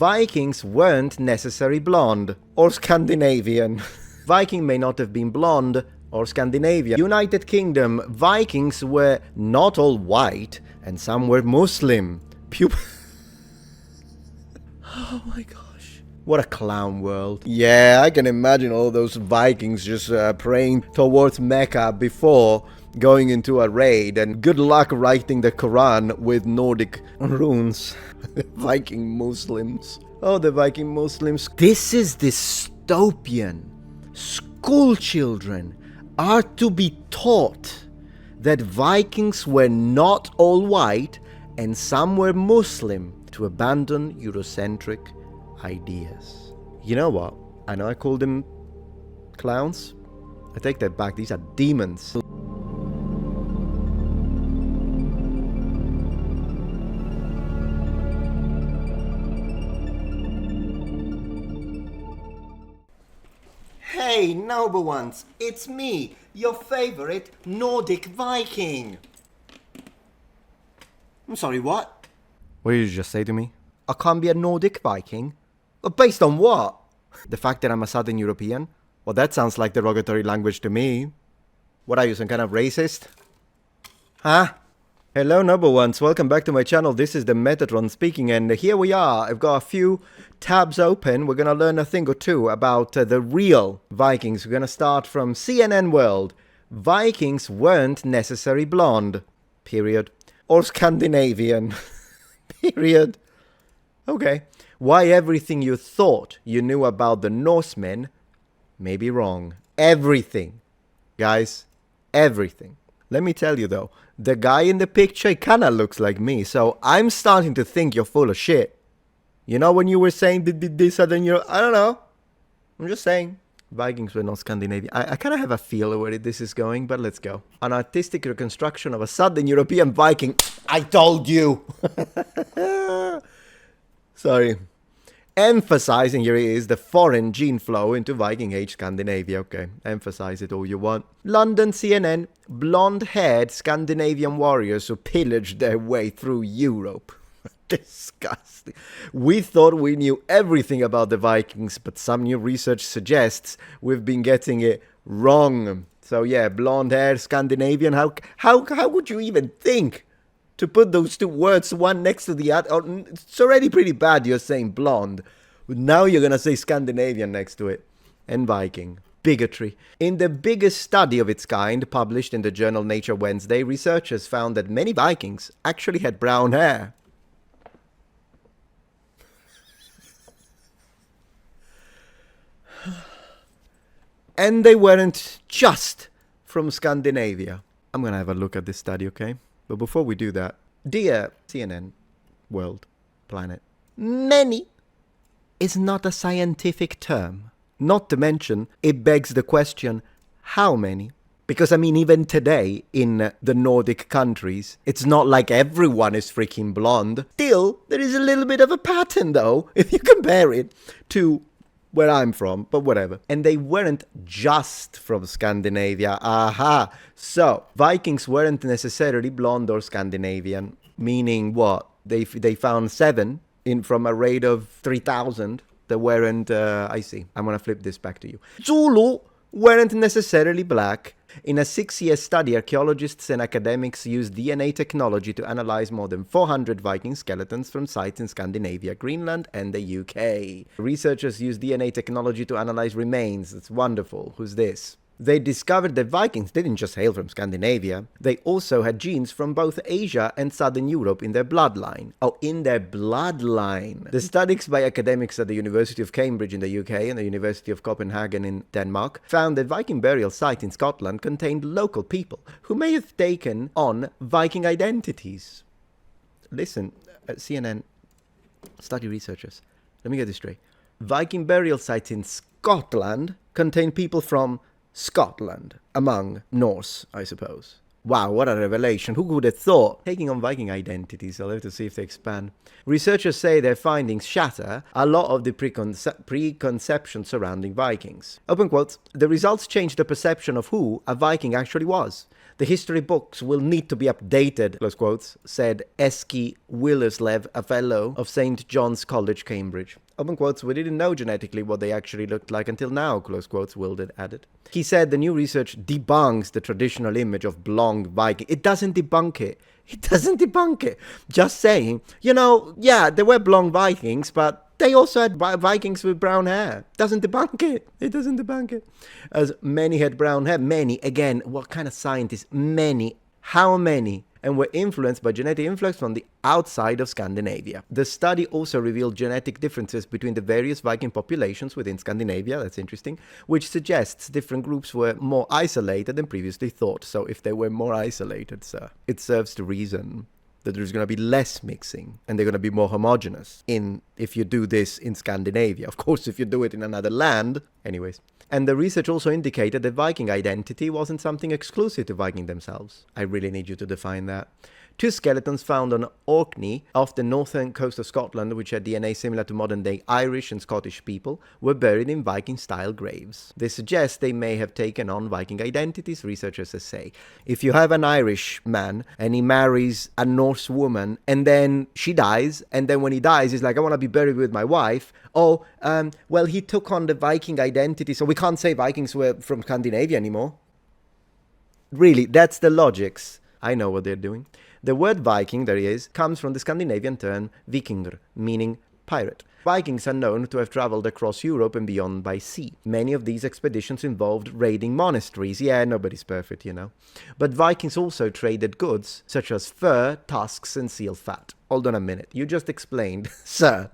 Vikings weren't necessarily blonde or Scandinavian. Viking may not have been blonde or Scandinavian. United Kingdom, Vikings were not all white, and some were Muslim. Oh my gosh. What a clown world. Yeah, I can imagine all those Vikings just praying towards Mecca before going into a raid, and good luck writing the Quran with Nordic runes. Viking Muslims. Oh, the Viking Muslims. This is dystopian. School children are to be taught that Vikings were not all white and some were Muslim, to abandon Eurocentric ideas. You know what? I know I called them clowns. I take that back. These are demons. Hey, noble ones, it's me, your favorite Nordic Viking. I'm sorry, what? What did you just say to me? I can't be a Nordic Viking? Based on what? The fact that I'm a Southern European? Well, that sounds like derogatory language to me. What are you, some kind of racist? Huh? Hello, noble ones. Welcome back to my channel. This is the Metatron speaking, and here we are. I've got a few tabs open. We're gonna learn a thing or two about the real Vikings. We're gonna start from CNN World. Vikings weren't necessarily blonde. Period. Or Scandinavian. Period. Okay. Why everything you thought you knew about the Norsemen may be wrong. Everything. Guys, everything. Let me tell you though, the guy in the picture kinda looks like me, so I'm starting to think you're full of shit. You know when you were saying this Southern Europe? I don't know. I'm just saying. Vikings were not Scandinavian. I kind of have a feel of where this is going, but let's go. An artistic reconstruction of a Southern European Viking. I told you! Sorry. Emphasizing, here it is, the foreign gene flow into Viking Age Scandinavia. Okay, emphasize it all you want. London CNN, blonde-haired Scandinavian warriors who pillaged their way through Europe. Disgusting. We thought we knew everything about the Vikings, but some new research suggests we've been getting it wrong. So yeah, blonde-haired Scandinavian, how would you even think to put those two words one next to the other? Oh, it's already pretty bad you're saying blonde. Now you're gonna say Scandinavian next to it. And Viking. Bigotry. In the biggest study of its kind, published in the journal Nature Wednesday, researchers found that many Vikings actually had brown hair. And they weren't just from Scandinavia. I'm gonna have a look at this study, okay? But before we do that, dear CNN, World, Planet, many is not a scientific term. Not to mention, it begs the question, how many? Because, I mean, even today, in the Nordic countries, it's not like everyone is freaking blonde. Still, there is a little bit of a pattern, though, if you compare it to where I'm from, but whatever. And they weren't just from Scandinavia. Aha! So, Vikings weren't necessarily blonde or Scandinavian. Meaning what? They found 7 from a raid of 3,000 that weren't, I see. I'm gonna flip this back to you. Zulu weren't necessarily black. In a 6-year study, archaeologists and academics used DNA technology to analyze more than 400 Viking skeletons from sites in Scandinavia, Greenland, and the UK. Researchers used DNA technology to analyze remains. That's wonderful. Who's this? They discovered that Vikings didn't just hail from Scandinavia. They also had genes from both Asia and Southern Europe in their bloodline. Oh, in their bloodline. The studies by academics at the University of Cambridge in the UK and the University of Copenhagen in Denmark found that Viking burial site in Scotland contained local people who may have taken on Viking identities. Listen, CNN, study researchers. Let me get this straight. Viking burial sites in Scotland contain people from Scotland, among Norse, I suppose. Wow, what a revelation. Who would have thought? Taking on Viking identities, I'll have to see if they expand. Researchers say their findings shatter a lot of the preconceptions surrounding Vikings. Open quotes, the results changed the perception of who a Viking actually was. The history books will need to be updated, close quotes, said Eski Willerslev, a fellow of St. John's College, Cambridge. Open quotes, we didn't know genetically what they actually looked like until now, close quotes, Wilder added. He said the new research debunks the traditional image of blonde Viking. It doesn't debunk it. It doesn't debunk it. Just saying, yeah, there were blonde Vikings, but they also had Vikings with brown hair. Doesn't debunk it. It doesn't debunk it. As many had brown hair. Many, again, what kind of scientists? Many. How many? And were influenced by genetic influx from the outside of Scandinavia. The study also revealed genetic differences between the various Viking populations within Scandinavia, that's interesting, which suggests different groups were more isolated than previously thought. So if they were more isolated, sir, it serves to reason that there's going to be less mixing and they're going to be more homogeneous if you do this in Scandinavia. Of course, if you do it in another land, anyways. And the research also indicated that Viking identity wasn't something exclusive to Viking themselves. I really need you to define that. 2 skeletons found on Orkney off the northern coast of Scotland, which had DNA similar to modern-day Irish and Scottish people, were buried in Viking-style graves. This suggests they may have taken on Viking identities, researchers say. If you have an Irish man and he marries a Norse woman and then she dies, and then when he dies he's like, I want to be buried with my wife, well, he took on the Viking identity, so we can't say Vikings were from Scandinavia anymore. Really, that's the logics. I know what they're doing. The word Viking, there he is, comes from the Scandinavian term vikingr, meaning pirate. Vikings are known to have traveled across Europe and beyond by sea. Many of these expeditions involved raiding monasteries. Yeah, nobody's perfect, But Vikings also traded goods, such as fur, tusks, and seal fat. Hold on a minute. You just explained, sir,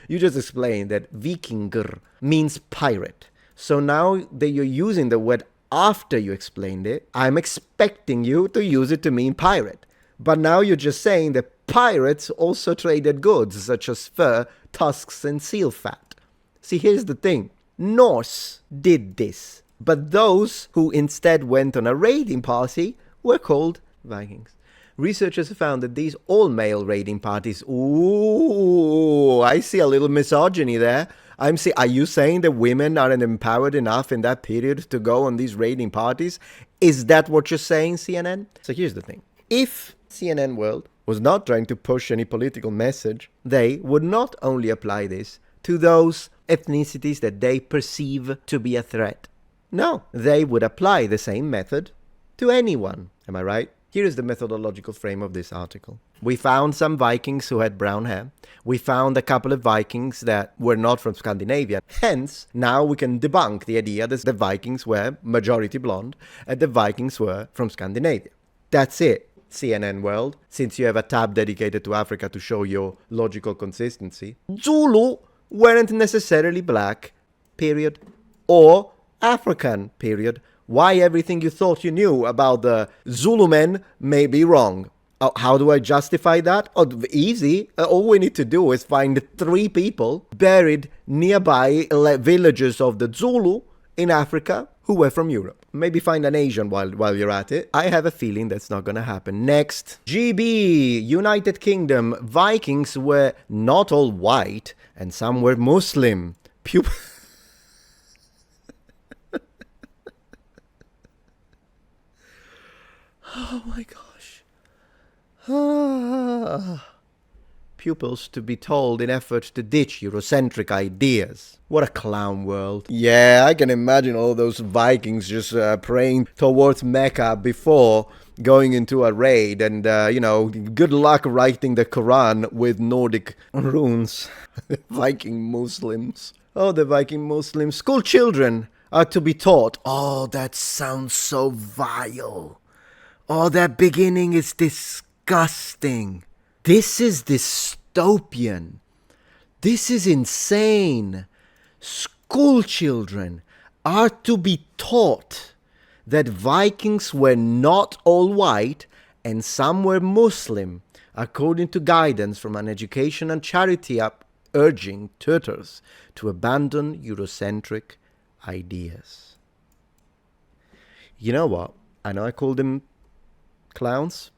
that vikingr means pirate. So now that you're using the word after you explained it, I'm expecting you to use it to mean pirate. But now you're just saying that pirates also traded goods, such as fur, tusks, and seal fat. See, here's the thing. Norse did this. But those who instead went on a raiding party were called Vikings. Researchers have found that these all-male raiding parties... Ooh, I see a little misogyny there. Are you saying that women aren't empowered enough in that period to go on these raiding parties? Is that what you're saying, CNN? So here's the thing. If CNN World was not trying to push any political message, they would not only apply this to those ethnicities that they perceive to be a threat. No, they would apply the same method to anyone. Am I right? Here is the methodological frame of this article. We found some Vikings who had brown hair. We found a couple of Vikings that were not from Scandinavia. Hence, now we can debunk the idea that the Vikings were majority blonde and the Vikings were from Scandinavia. That's it, CNN World, since you have a tab dedicated to Africa to show your logical consistency. Zulu weren't necessarily black, period, or African, period. Why everything you thought you knew about the Zulu men may be wrong. How do I justify that? Easy. All we need to do is find 3 people buried nearby villages of the Zulu in Africa who were from Europe. Maybe find an Asian while you're at it. I have a feeling that's not going to happen. Next. GB, United Kingdom. Vikings were not all white and some were Muslim. Oh my gosh. Pupils to be told in effort to ditch Eurocentric ideas. What a clown world. Yeah, I can imagine all those Vikings just praying towards Mecca before going into a raid and, good luck writing the Quran with Nordic runes. Viking Muslims. Oh, the Viking Muslims. School children are to be taught. Oh, that sounds so vile. Oh, that beginning is disgusting. This is dystopian. This is insane. School children are to be taught that Vikings were not all white and some were Muslim, according to guidance from an education and charity app urging tutors to abandon Eurocentric ideas. You know what? I know I called them clowns.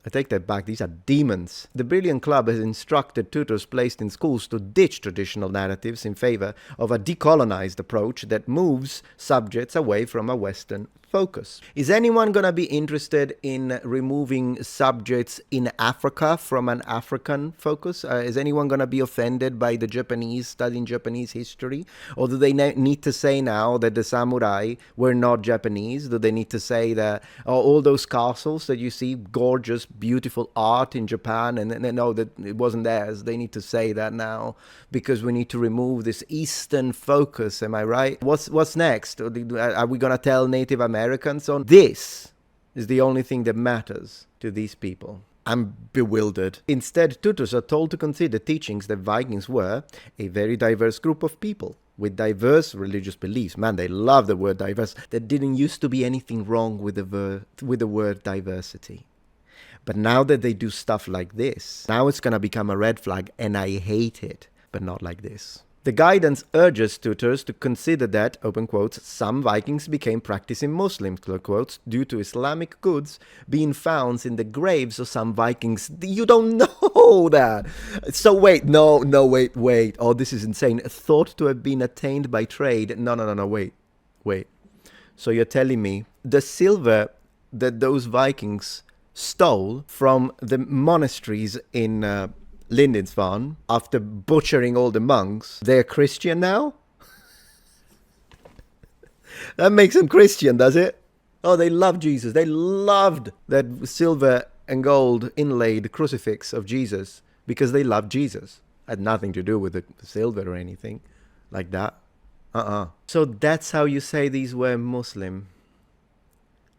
I take that back. These are demons. The Brilliant Club has instructed tutors placed in schools to ditch traditional narratives in favor of a decolonized approach that moves subjects away from a Western focus. Is anyone going to be interested in removing subjects in Africa from an African focus? Is anyone going to be offended by the Japanese studying Japanese history? Or do they need to say now that the samurai were not Japanese? Do they need to say that all those castles that you see, gorgeous, beautiful art in Japan, and no, that it wasn't theirs? They need to say that now because we need to remove this Eastern focus. Am I right? What's next? Are we going to tell Native Americans on this is the only thing that matters to these people? I'm bewildered. Instead, tutors are told to consider teachings that Vikings were a very diverse group of people with diverse religious beliefs. Man, they love the word diverse. There didn't used to be anything wrong with the word diversity. But now that they do stuff like this, now it's going to become a red flag, and I hate it, but not like this. The guidance urges tutors to consider that, open quotes, some Vikings became practicing Muslims, close quotes, due to Islamic goods being found in the graves of some Vikings. You don't know that. So wait. Oh, this is insane. Thought to have been attained by trade. No, wait. So you're telling me the silver that those Vikings stole from the monasteries in Lindisfarne, after butchering all the monks, they're Christian now? That makes them Christian, does it? Oh, they love Jesus. They loved that silver and gold inlaid crucifix of Jesus because they loved Jesus. Had nothing to do with the silver or anything like that. So that's how you say these were Muslim.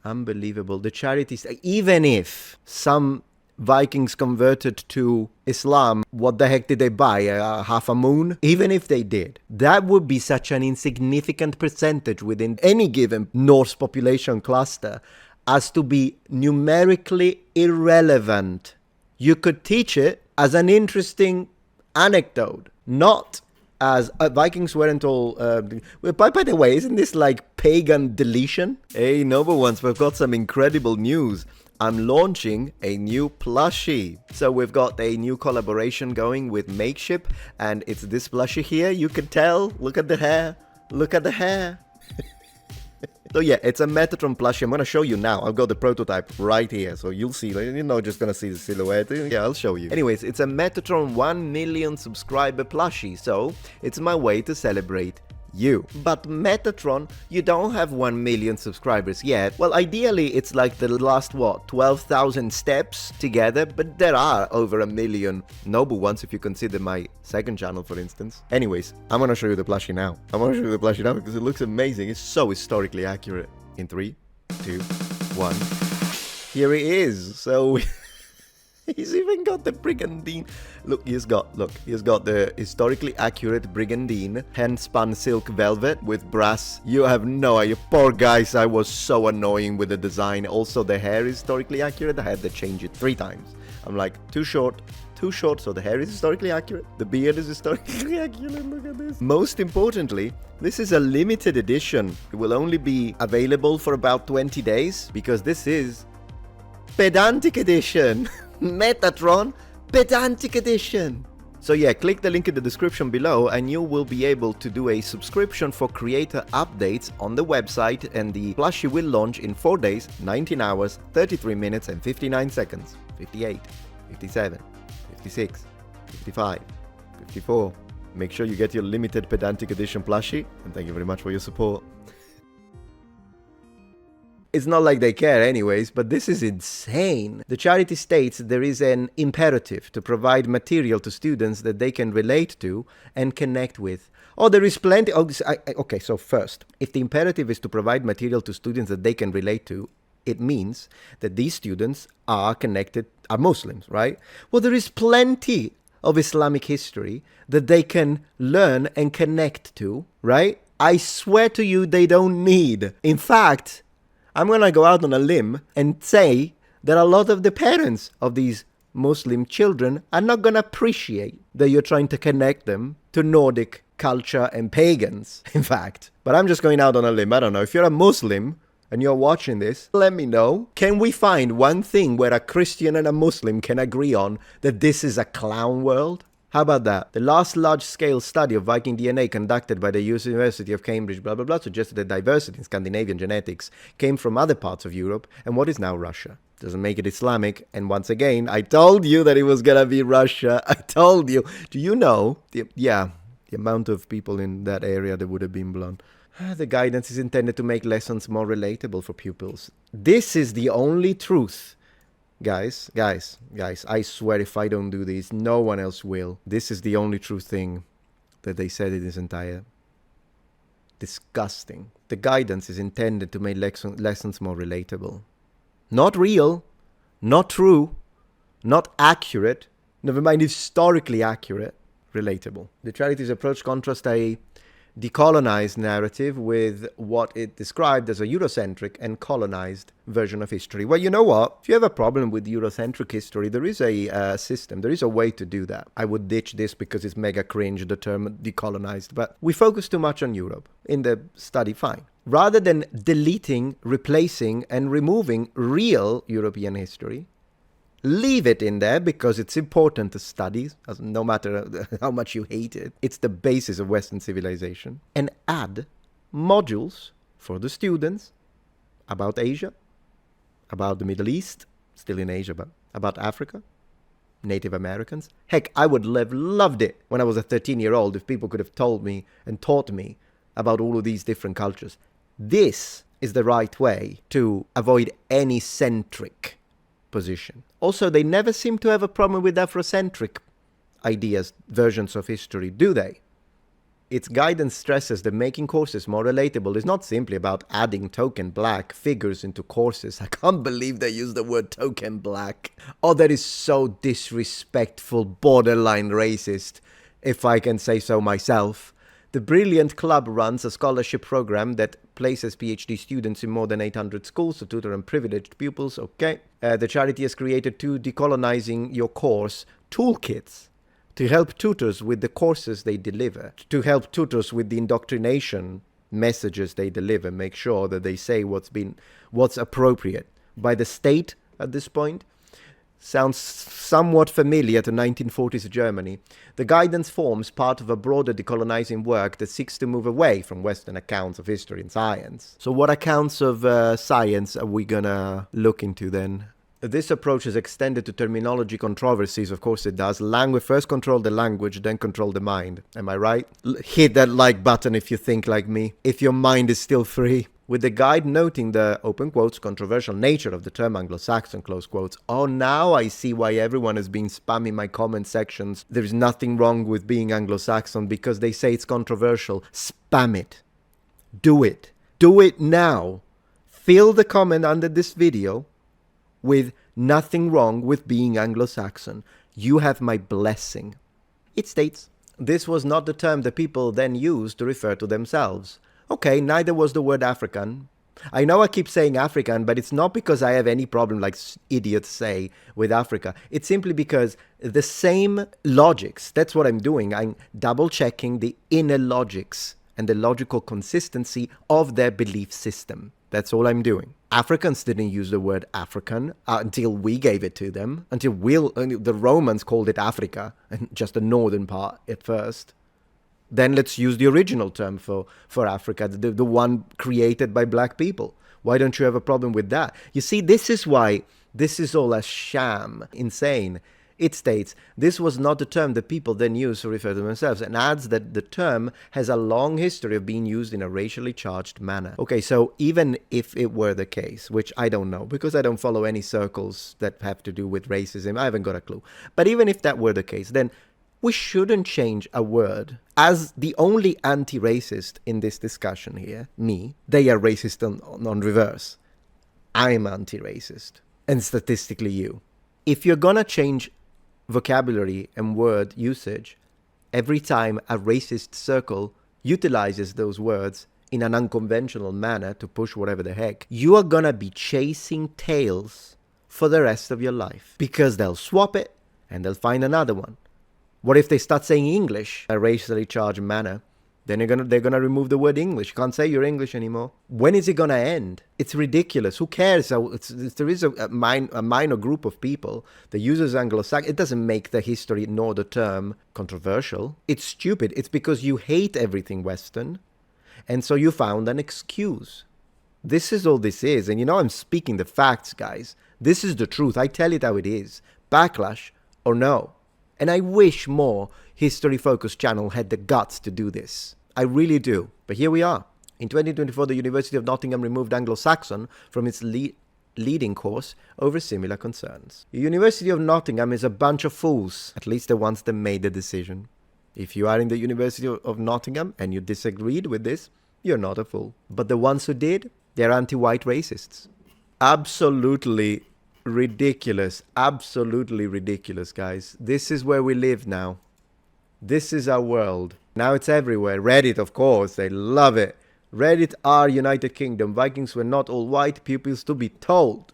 Unbelievable. The charities, even if some Vikings converted to Islam, what the heck did they buy? Half a moon? Even if they did, that would be such an insignificant percentage within any given Norse population cluster as to be numerically irrelevant. You could teach it as an interesting anecdote, not as Vikings weren't all... by the way, isn't this like pagan deletion? Hey, noble ones, we've got some incredible news. I'm launching a new plushie. So we've got a new collaboration going with Makeship, and it's this plushie here. You can tell. Look at the hair. Look at the hair. So yeah, it's a Metatron plushie. I'm going to show you now. I've got the prototype right here. So you'll see. You're not just going to see the silhouette. Yeah, I'll show you. Anyways, it's a Metatron 1 million subscriber plushie. So it's my way to celebrate you. But Metatron, you don't have 1 million subscribers yet. Well, ideally, it's like the last, 12,000 steps together, but there are over 1 million noble ones if you consider my second channel, for instance. Anyways, I'm gonna show you the plushie now. Because it looks amazing. It's so historically accurate. In 3, 2, 1. Here it is. So... He's even got the brigandine. Look, he's got the historically accurate brigandine hand-spun silk velvet with brass. You have no idea. Poor guys, I was so annoying with the design. Also, the hair is historically accurate. I had to change it 3 times. I'm like, too short, so the hair is historically accurate. The beard is historically accurate. Look at this. Most importantly, this is a limited edition. It will only be available for about 20 days because this is pedantic edition. Metatron pedantic edition. So yeah, click the link in the description below and you will be able to do a subscription for creator updates on the website, and the plushie will launch in 4 days, 19 hours, 33 minutes and 59 seconds. 58, 57, 56, 55, 54. Make sure you get your limited pedantic edition plushie, and thank you very much for your support. It's not like they care anyways, but this is insane. The charity states there is an imperative to provide material to students that they can relate to and connect with. Oh, there is plenty. Okay, so first, if the imperative is to provide material to students that they can relate to, it means that these students are Muslims, right? Well, there is plenty of Islamic history that they can learn and connect to, right? I swear to you, they don't need. In fact, I'm going to go out on a limb and say that a lot of the parents of these Muslim children are not going to appreciate that you're trying to connect them to Nordic culture and pagans, in fact. But I'm just going out on a limb. I don't know. If you're a Muslim and you're watching this, let me know. Can we find one thing where a Christian and a Muslim can agree on that this is a clown world? How about that? The last large-scale study of Viking DNA conducted by the University of Cambridge, blah, blah, blah, suggested that diversity in Scandinavian genetics came from other parts of Europe and what is now Russia. Doesn't make it Islamic. And once again, I told you that it was going to be Russia. I told you. Do you know? The amount of people in that area that would have been blown. The guidance is intended to make lessons more relatable for pupils. This is the only truth. Guys, I swear if I don't do this, no one else will. This is the only true thing that they said in this entire... Disgusting. The guidance is intended to make lessons more relatable. Not real, not true, not accurate, never mind historically accurate, relatable. The Charities approach contrasts a decolonized narrative with what it described as a Eurocentric and colonized version of history. Well, you know what? If you have a problem with Eurocentric history, there is a system, there is a way to do that. I would ditch this because it's mega cringe, the term decolonized, but we focus too much on Europe in the study, fine. Rather than deleting, replacing, and removing real European history, leave it in there because it's important to study, no matter how much you hate it. It's the basis of Western civilization. And add modules for the students about Asia, about the Middle East, still in Asia, but about Africa, Native Americans. Heck, I would have loved it when I was a 13-year-old if people could have told me and taught me about all of these different cultures. This is the right way to avoid any centric position. Also, they never seem to have a problem with Afrocentric ideas, versions of history, do they? Its guidance stresses that making courses more relatable is not simply about adding token black figures into courses. I can't believe they use the word token black. Oh, that is so disrespectful, borderline racist, if I can say so myself. The Brilliant Club runs a scholarship program that places PhD students in more than 800 schools to tutor unprivileged pupils. Okay. The charity has created 2 decolonizing your course toolkits to help tutors with the courses they deliver, to help tutors with the indoctrination messages they deliver, make sure that they say what's appropriate by the state at this point. Sounds somewhat familiar to 1940s Germany. The guidance forms part of a broader decolonizing work that seeks to move away from Western accounts of history and science. So what accounts of science are we gonna look into then? This approach is extended to terminology controversies. Of course it does. Language, first control the language, then control the mind. Am I right? Hit that like button if you think like me. If your mind is still free. With the guide noting the, open quotes, controversial nature of the term Anglo-Saxon, close quotes. Oh, now I see why everyone has been spamming my comment sections. There's nothing wrong with being Anglo-Saxon because they say it's controversial. Spam it. Do it. Do it now. Fill the comment under this video with nothing wrong with being Anglo-Saxon. You have my blessing. It states, this was not the term the people then used to refer to themselves. Okay, neither was the word African. I know I keep saying African, but it's not because I have any problem, like idiots say, with Africa. It's simply because the same logics, that's what I'm doing. I'm double-checking the inner logics and the logical consistency of their belief system. That's all I'm doing. Africans didn't use the word African until we gave it to them, until the Romans called it Africa, and just the northern part at first. Then let's use the original term for Africa, the one created by black people. Why don't you have a problem with that? You see, this is why this is all a sham, insane. It states, this was not the term that people then used to refer to themselves, and adds that the term has a long history of being used in a racially charged manner. Okay, so even if it were the case, which I don't know, because I don't follow any circles that have to do with racism, I haven't got a clue. But even if that were the case, then we shouldn't change a word. As the only anti-racist in this discussion here, me, they are racist on reverse. I'm anti-racist. And statistically you. If you're gonna change vocabulary and word usage every time a racist circle utilizes those words in an unconventional manner to push whatever the heck, you are gonna be chasing tails for the rest of your life. Because they'll swap it and they'll find another one. What if they start saying English in a racially charged manner? Then they're gonna remove the word English. You can't say you're English anymore. When is it gonna end? It's ridiculous. Who cares? There is a minor group of people that uses Anglo-Saxon. It doesn't make the history nor the term controversial. It's stupid. It's because you hate everything Western, and so you found an excuse. This is all this is. And I'm speaking the facts, guys. This is the truth. I tell it how it is. Backlash or no. And I wish more history-focused channel had the guts to do this. I really do. But here we are. In 2024, the University of Nottingham removed Anglo-Saxon from its leading course over similar concerns. The University of Nottingham is a bunch of fools, at least the ones that made the decision. If you are in the University of Nottingham and you disagreed with this, you're not a fool. But the ones who did, they're anti-white racists. Absolutely ridiculous. Absolutely ridiculous, guys. This is where we live now. This is our world. Now it's everywhere. Reddit, of course. They love it. Reddit are United Kingdom. Vikings were not all white. Pupils to be told.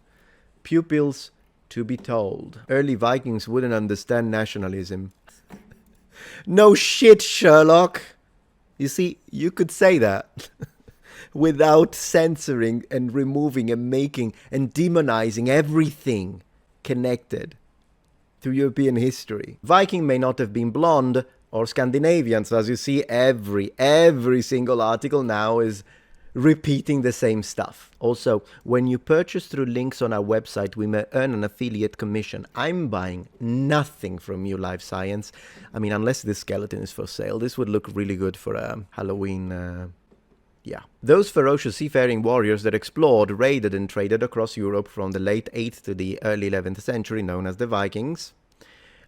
Pupils to be told. Early Vikings wouldn't understand nationalism. No shit, Sherlock. You see, you could say that. Without censoring and removing and making and demonizing everything connected to European history. Viking may not have been blonde or Scandinavian, so as you see, every single article now is repeating the same stuff. Also, when you purchase through links on our website, we may earn an affiliate commission. I'm buying nothing from you, Life Science. I mean, unless this skeleton is for sale. This would look really good for a Halloween... Yeah. Those ferocious seafaring warriors that explored, raided and traded across Europe from the late 8th to the early 11th century, known as the Vikings,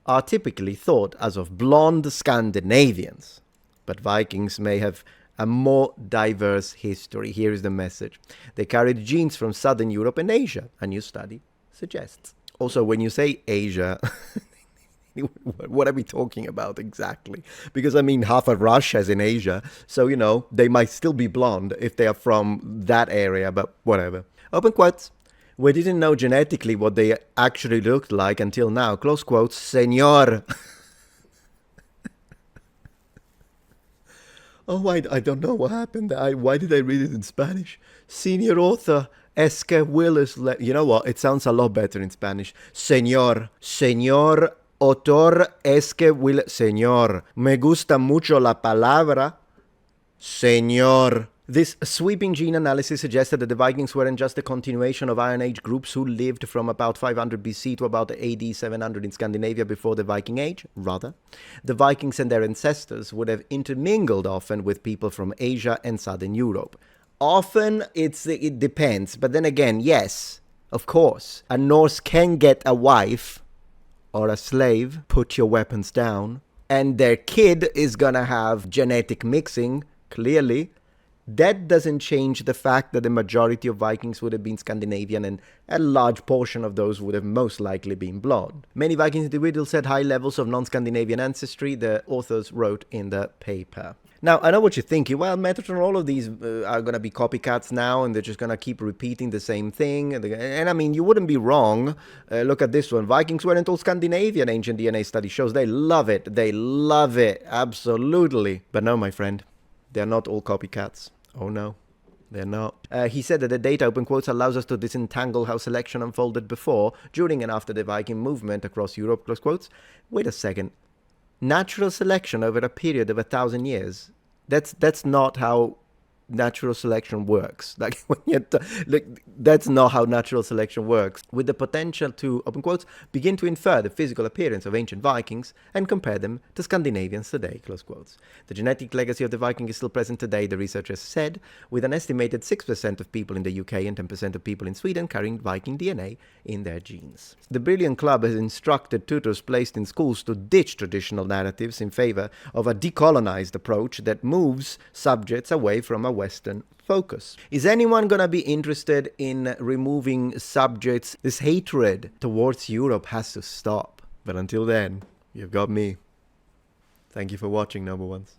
are typically thought as of blonde Scandinavians. But Vikings may have a more diverse history. Here is the message. They carried genes from southern Europe and Asia, a new study suggests. Also, when you say Asia... What are we talking about exactly? Because, I mean, half of Russia is in Asia. So, they might still be blonde if they are from that area, but whatever. Open quotes. We didn't know genetically what they actually looked like until now. Close quotes. Señor. Oh, I don't know what happened. Why did I read it in Spanish? Senior author. Es que Willis. You know what? It sounds a lot better in Spanish. Señor. Señor. Autor es que will... Señor. Me gusta mucho la palabra. Señor. This sweeping gene analysis suggested that the Vikings weren't just a continuation of Iron Age groups who lived from about 500 BC to about AD 700 in Scandinavia before the Viking Age. Rather, the Vikings and their ancestors would have intermingled often with people from Asia and Southern Europe. Often, it depends. But then again, yes, of course. A Norse can get a wife... or a slave, put your weapons down, and their kid is gonna have genetic mixing, clearly. That doesn't change the fact that the majority of Vikings would have been Scandinavian, and a large portion of those would have most likely been blonde. Many Viking individuals had high levels of non-Scandinavian ancestry, the authors wrote in the paper. Now, I know what you're thinking. Well, Metatron, all of these are going to be copycats now, and they're just going to keep repeating the same thing. And I mean, you wouldn't be wrong. Look at this one. Vikings weren't all Scandinavian, ancient DNA study shows. They love it. They love it. Absolutely. But no, my friend, they're not all copycats. Oh, no. They're not. He said that the data, open quotes, allows us to disentangle how selection unfolded before, during, and after the Viking movement across Europe, close quotes. Wait a second. Natural selection over a period of 1,000 years. That's not how natural selection works. Like when that's not how natural selection works. With the potential to, open quotes, begin to infer the physical appearance of ancient Vikings and compare them to Scandinavians today, close quotes. The genetic legacy of the Viking is still present today, the researchers said, with an estimated 6% of people in the UK and 10% of people in Sweden carrying Viking DNA in their genes. The Brilliant Club has instructed tutors placed in schools to ditch traditional narratives in favor of a decolonized approach that moves subjects away from a Western focus. Is anyone going to be interested in removing subjects? This hatred towards Europe has to stop. But until then, you've got me. Thank you for watching, number ones.